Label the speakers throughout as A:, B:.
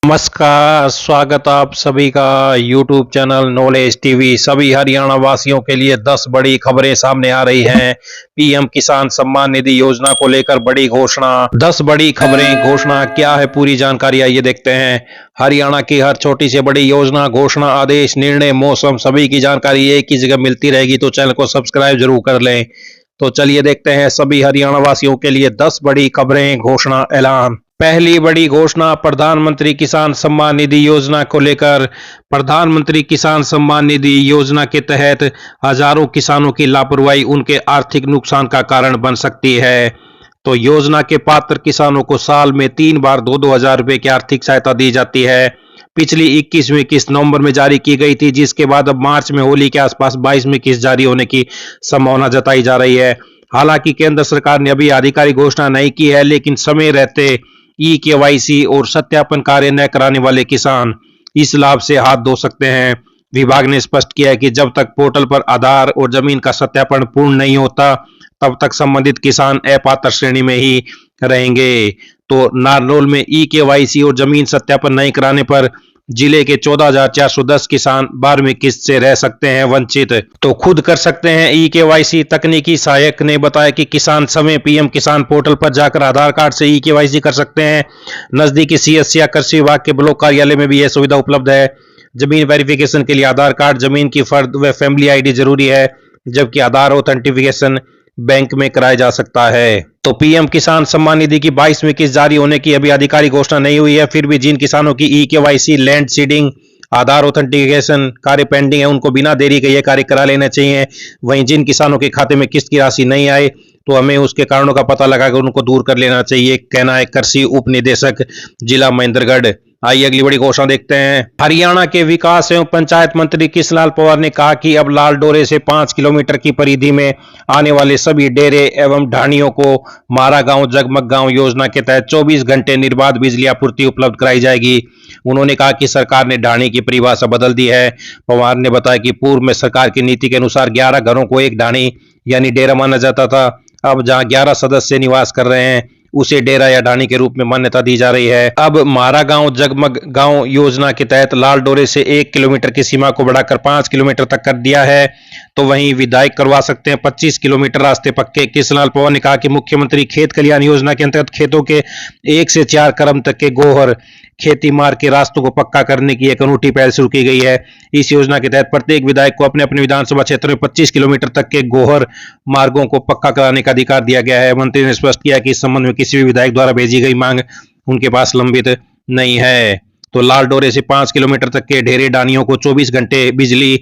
A: नमस्कार, स्वागत आप सभी का YouTube चैनल नॉलेज टीवी। सभी हरियाणा वासियों के लिए 10 बड़ी खबरें सामने आ रही हैं। पीएम किसान सम्मान निधि योजना को लेकर बड़ी घोषणा। 10 बड़ी खबरें, घोषणा क्या है, पूरी जानकारी आइए देखते हैं। हरियाणा की हर छोटी से बड़ी योजना, घोषणा, आदेश, निर्णय, मौसम, सभी की जानकारी एक ही जगह मिलती रहेगी, तो चैनल को सब्सक्राइब जरूर कर लें। तो चलिए देखते हैं सभी हरियाणा वासियों के लिए 10 बड़ी खबरें, घोषणा, ऐलान। पहली बड़ी घोषणा प्रधानमंत्री किसान सम्मान निधि योजना को लेकर। प्रधानमंत्री किसान सम्मान निधि योजना के तहत हजारों किसानों की लापरवाही उनके आर्थिक नुकसान का कारण बन सकती है। तो योजना के पात्र किसानों को साल में 3 बार 2-2 हजार रुपए की आर्थिक सहायता दी जाती है। पिछली 21वीं किस्त नवंबर में जारी की गई थी, जिसके बाद अब मार्च में होली के आसपास 22वीं किस्त जारी होने की संभावना जताई जा रही है। हालांकि केंद्र सरकार ने अभी आधिकारिक घोषणा नहीं की है, लेकिन समय रहते केवाईसी और सत्यापन कार्य न कराने वाले किसान इस लाभ से हाथ धो सकते हैं। विभाग ने स्पष्ट किया है कि जब तक पोर्टल पर आधार और जमीन का सत्यापन पूर्ण नहीं होता, तब तक संबंधित किसान अपात्र श्रेणी में ही रहेंगे। तो नारनौल में केवाईसी और जमीन सत्यापन नहीं कराने पर जिले के 14,410 किसान 12वीं किस्त से रह सकते हैं वंचित। तो खुद कर सकते हैं केवाईसी। तकनीकी सहायक ने बताया कि किसान समय पीएम किसान पोर्टल पर जाकर आधार कार्ड से केवाईसी कर सकते हैं। नजदीकी सीएससी या कृषि विभाग के ब्लॉक कार्यालय में भी यह सुविधा उपलब्ध है। जमीन वेरिफिकेशन के लिए आधार कार्ड, जमीन की फर्द व फैमिली आईडी जरूरी है, जबकि आधार ऑथेंटिफिकेशन बैंक में कराया जा सकता है। तो पीएम किसान सम्मान निधि की 22वीं किस्त जारी होने की अभी आधिकारिक घोषणा नहीं हुई है। फिर भी जिन किसानों की केवाईसी, लैंड सीडिंग, आधार ऑथेंटिफिकेशन कार्य पेंडिंग है, उनको बिना देरी के ये कार्य करा लेना चाहिए। वहीं जिन किसानों के खाते में किस्त की राशि नहीं आए, तो हमें उसके कारणों का पता लगाकर उनको दूर कर लेना चाहिए, कहना है कृषि उप निदेशक जिला महेंद्रगढ़। आइए अगली बड़ी घोषणा देखते हैं। हरियाणा के विकास एवं पंचायत मंत्री कृष्णलाल पंवार ने कहा कि अब लाल डोरे से 5 किलोमीटर की परिधि में आने वाले सभी डेरे एवं ढाणियों को मारा गांव जगमग गांव योजना के तहत 24 घंटे निर्बाध बिजली आपूर्ति उपलब्ध कराई जाएगी। उन्होंने कहा कि सरकार ने ढाणी की परिभाषा बदल दी है। पंवार ने बताया कि पूर्व में सरकार की नीति के अनुसार 11 घरों को एक ढाणी यानी डेरा माना जाता था। अब जहां 11 सदस्य निवास कर रहे हैं, उसे डेरा या ढाणी के रूप में मान्यता दी जा रही है। अब मारा गांव जगमग गांव योजना के तहत लाल डोरे से 1 किलोमीटर की सीमा को बढ़ाकर 5 किलोमीटर तक कर दिया है। तो वहीं विधायक करवा सकते हैं 25 किलोमीटर रास्ते पक्के। कृष्णलाल पंवार ने कहा कि मुख्यमंत्री खेत कल्याण योजना के अंतर्गत खेतों के 1 से 4 क्रम तक के गोहर खेती मार्ग के रास्तों को पक्का करने की एक अनूठी पहल शुरू की गई है। इस योजना के तहत प्रत्येक विधायक को अपने अपने विधानसभा क्षेत्र में 25 किलोमीटर तक के गोहर मार्गों को पक्का कराने का अधिकार दिया गया है। मंत्री ने स्पष्ट किया कि इस संबंध में किसी भी विधायक द्वारा भेजी गई मांग उनके पास लंबित नहीं है। तो लाल डोरे से 5 किलोमीटर तक के ढेरे ढाणियों को 24 घंटे बिजली,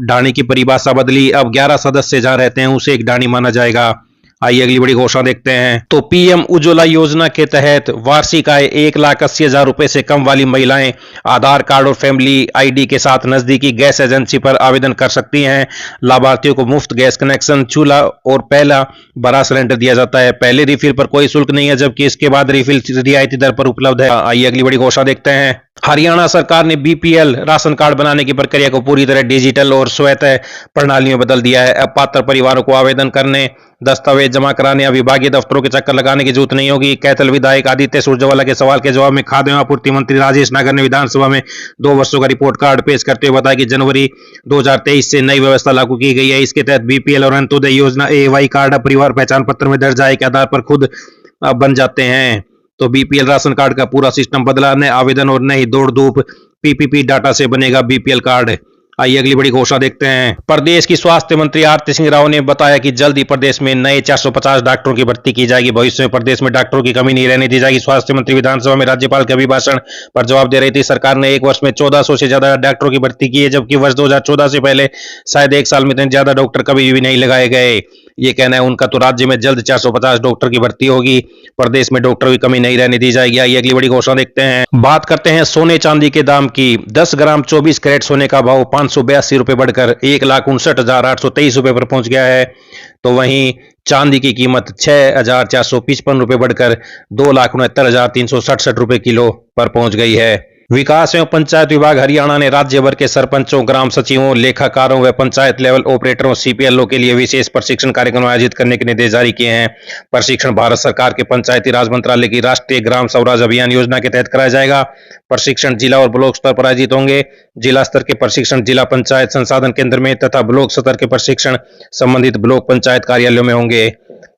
A: ढाणी की परिभाषा बदली। अब 11 सदस्य जहां रहते हैं, उसे एक ढाणी माना जाएगा। आइए अगली बड़ी घोषणा देखते हैं। तो पीएम उज्ज्वला योजना के तहत वार्षिक आय 1,80,000 रुपए से कम वाली महिलाएं आधार कार्ड और फैमिली आईडी के साथ नजदीकी गैस एजेंसी पर आवेदन कर सकती हैं। लाभार्थियों को मुफ्त गैस कनेक्शन, चूल्हा और पहला बड़ा सिलेंडर दिया जाता है। पहले रिफिल पर कोई शुल्क नहीं है, जबकि इसके बाद रिफिल रियायती दर पर उपलब्ध है। आइए अगली बड़ी घोषणा देखते हैं। हरियाणा सरकार ने बीपीएल राशन कार्ड बनाने की प्रक्रिया को पूरी तरह डिजिटल और स्वैत प्रणाली में बदल दिया है। अब पात्र परिवारों को आवेदन करने, दस्तावेज जमा कराने या विभागीय दफ्तरों के चक्कर लगाने की जरूरत नहीं होगी। कैथल विधायक आदित्य सुरजेवाला के सवाल के जवाब में खाद्य एवं आपूर्ति मंत्री राजेश नागर ने विधानसभा में 2 वर्षों का रिपोर्ट कार्ड पेश करते हुए बताया कि जनवरी 2023 से नई व्यवस्था लागू की गई है। इसके तहत बीपीएल और अंत्योदय योजना एवाई कार्ड परिवार पहचान पत्र में दर्ज आय के आधार पर खुद बन जाते हैं। तो बीपीएल राशन कार्ड का पूरा सिस्टम बदला, न आवेदन और न ही दौड़ धूप, पीपीपी डाटा से बनेगा बीपीएल कार्ड। आइए अगली बड़ी घोषणा देखते हैं। प्रदेश की स्वास्थ्य मंत्री आरती सिंह राव ने बताया कि जल्द ही प्रदेश में नए 450 डॉक्टरों की भर्ती की जाएगी। भविष्य में प्रदेश में डॉक्टरों की कमी नहीं रहने दी जाएगी। स्वास्थ्य मंत्री विधानसभा में राज्यपाल के अभिभाषण पर जवाब दे रही थी। सरकार ने 1 वर्ष में 1400 से ज्यादा डॉक्टरों की भर्ती की है, जबकि वर्ष 2014 से पहले शायद 1 साल में इतने ज्यादा डॉक्टर कभी भी नहीं लगाए गए। ये कहना है उनका। तो राज्य में जल्द 450 डॉक्टर की भर्ती होगी। प्रदेश में डॉक्टरों की कमी नहीं रहने दी जाएगी। आइए अगली बड़ी घोषणा देखते हैं। बात करते हैं सोने चांदी के दाम की। 10 ग्राम 24 कैरेट सोने का भाव 582 रुपए बढ़कर 1,59,823 रुपए पर पहुंच गया है। तो वहीं चांदी की कीमत 6,455 रुपए बढ़कर 2,69,367 रुपए किलो पर पहुंच गई है। विकास एवं पंचायत विभाग हरियाणा ने राज्य भर के सरपंचों, ग्राम सचिवों, लेखाकारों व पंचायत लेवल ऑपरेटरों सीपीएलओ के लिए विशेष प्रशिक्षण कार्यक्रम आयोजित करने के निर्देश जारी किए हैं। प्रशिक्षण भारत सरकार के पंचायती राज मंत्रालय की राष्ट्रीय ग्राम स्वराज अभियान योजना के तहत कराया जाएगा। प्रशिक्षण जिला और ब्लॉक स्तर पर आयोजित होंगे। जिला स्तर के प्रशिक्षण जिला पंचायत संसाधन केंद्र में तथा ब्लॉक स्तर के प्रशिक्षण संबंधित ब्लॉक पंचायत कार्यालयों में होंगे।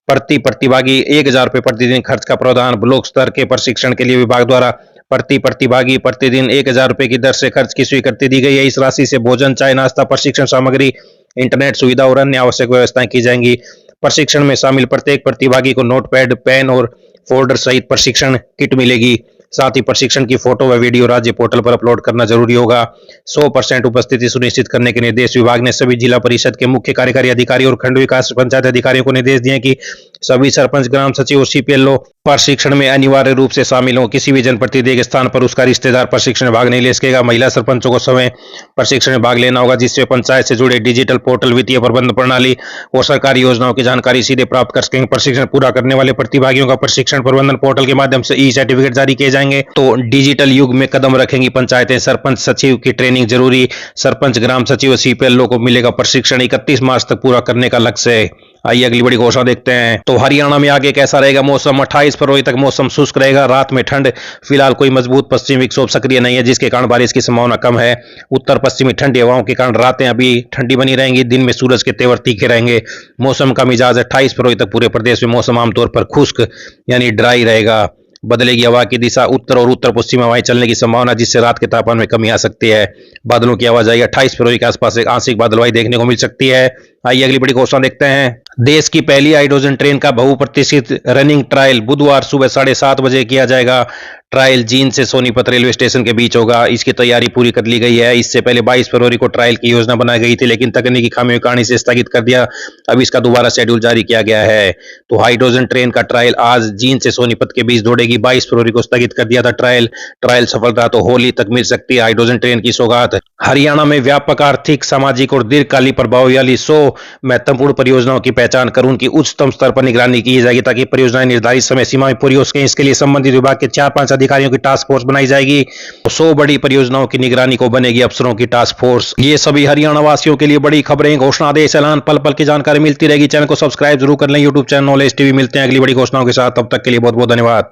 A: प्रति प्रतिभागी 1000 रुपये प्रतिदिन खर्च का प्रावधान। ब्लॉक स्तर के प्रशिक्षण के लिए विभाग द्वारा प्रति प्रतिभागी प्रतिदिन 1000 रुपये की दर से खर्च की स्वीकृति दी गई है। इस राशि से भोजन, चाय, नाश्ता, प्रशिक्षण सामग्री, इंटरनेट सुविधा और अन्य आवश्यक व्यवस्थाएं की जाएंगी। प्रशिक्षण में शामिल प्रत्येक प्रतिभागी को नोटपैड, पेन और फोल्डर सहित प्रशिक्षण किट मिलेगी। साथ ही प्रशिक्षण की फोटो व वीडियो राज्य पोर्टल पर अपलोड करना जरूरी होगा। 100% उपस्थिति सुनिश्चित करने के निर्देश विभाग ने सभी जिला परिषद के मुख्य कार्यकारी अधिकारी और खंड विकास पंचायत अधिकारियों को निर्देश दिए कि सभी सरपंच, ग्राम सचिव और सीपीएलओ प्रशिक्षण में अनिवार्य रूप से शामिल हो। किसी भी जनप्रतिनिधि के स्थान पर उसका रिश्तेदार प्रशिक्षण भाग नहीं ले सकेगा। महिला सरपंचों को स्वयं प्रशिक्षण में भाग लेना होगा, जिससे पंचायत से जुड़े डिजिटल पोर्टल, वित्तीय प्रबंधन प्रणाली और सरकारी योजनाओं की जानकारी सीधे प्राप्त कर सकेंगे। प्रशिक्षण पूरा करने वाले प्रतिभागियों का प्रशिक्षण प्रबंधन पोर्टल के माध्यम से ई सर्टिफिकेट जारी किए जाएंगे। तो डिजिटल युग में कदम रखेंगी पंचायतें। सरपंच सचिव की ट्रेनिंग जरूरी। सरपंच, ग्राम सचिव और सीपीएलओ को मिलेगा प्रशिक्षण। 31 मार्च तक पूरा करने का लक्ष्य है। आइए अगली बड़ी घोषणा देखते हैं। तो हरियाणा में आगे कैसा रहेगा मौसम? 28 फरवरी तक मौसम शुष्क रहेगा। रात में ठंड। फिलहाल कोई मजबूत पश्चिमी विक्षोभ सक्रिय नहीं है, जिसके कारण बारिश की संभावना कम है। उत्तर पश्चिमी ठंडी हवाओं के कारण रातें अभी ठंडी बनी रहेंगी। दिन में सूरज के तेवर तीखे रहेंगे। मौसम का मिजाज 28 फरवरी तक पूरे प्रदेश में मौसम आमतौर पर खुश्क यानी ड्राई रहेगा। बदलेगी हवा की दिशा। उत्तर और उत्तर पश्चिम हवाएं चलने की संभावना, जिससे रात के तापमान में कमी आ सकती है। बादलों की आवाजाही 28 फरवरी के आसपास एक आंशिक बादलवाई देखने को मिल सकती है। आइए अगली बड़ी घोषणा देखते हैं। देश की पहली हाइड्रोजन ट्रेन का बहुप्रतीक्षित रनिंग ट्रायल बुधवार सुबह 7:30 बजे किया जाएगा। ट्रायल जींद से सोनीपत रेलवे स्टेशन के बीच होगा। इसकी तैयारी पूरी कर ली गई है। इससे पहले 22 फरवरी को ट्रायल की योजना बनाई गई थी, लेकिन तकनीकी खामियों के कारण इसे स्थगित कर दिया। अब इसका दोबारा शेड्यूल जारी किया गया है। तो हाइड्रोजन ट्रेन का ट्रायल आज जींद से सोनीपत के बीच दौड़ेगी। 22 फरवरी को स्थगित कर दिया था ट्रायल सफल रहा तो होली तक मिल सकती है हाइड्रोजन ट्रेन की सौगात। हरियाणा में व्यापक आर्थिक, सामाजिक और दीर्घकालिक प्रभाव वाली 100 महत्वपूर्ण परियोजनाओं की पहचान कर उनकी उच्चतम स्तर पर निगरानी की जाएगी, ताकि परियोजनाएं निर्धारित समय सीमा में पूरी हो सकें। इसके लिए संबंधित विभाग के 4-5 अधिकारियों की टास्क फोर्स बनाई जाएगी। 100 बड़ी परियोजनाओं की निगरानी को बनेगी अफसरों की टास्क फोर्स। ये सभी हरियाणा वासियों के लिए बड़ी खबरें, घोषणा, आदेश, ऐलान, पल पल की जानकारी मिलती रहेगी। चैनल को सब्सक्राइब जरूर कर लें। YouTube channel knowledge TV. मिलते हैं अगली बड़ी घोषणाओं के साथ। तब तक के लिए बहुत बहुत धन्यवाद।